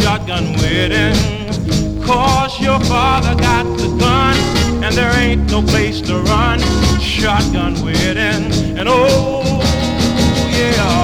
shotgun waiting. 'Cause your father got the gun and there ain't no place to run. Shotgun waiting, and oh yeah.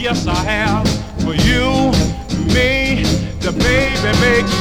Yes, I have. For you, me, the baby makes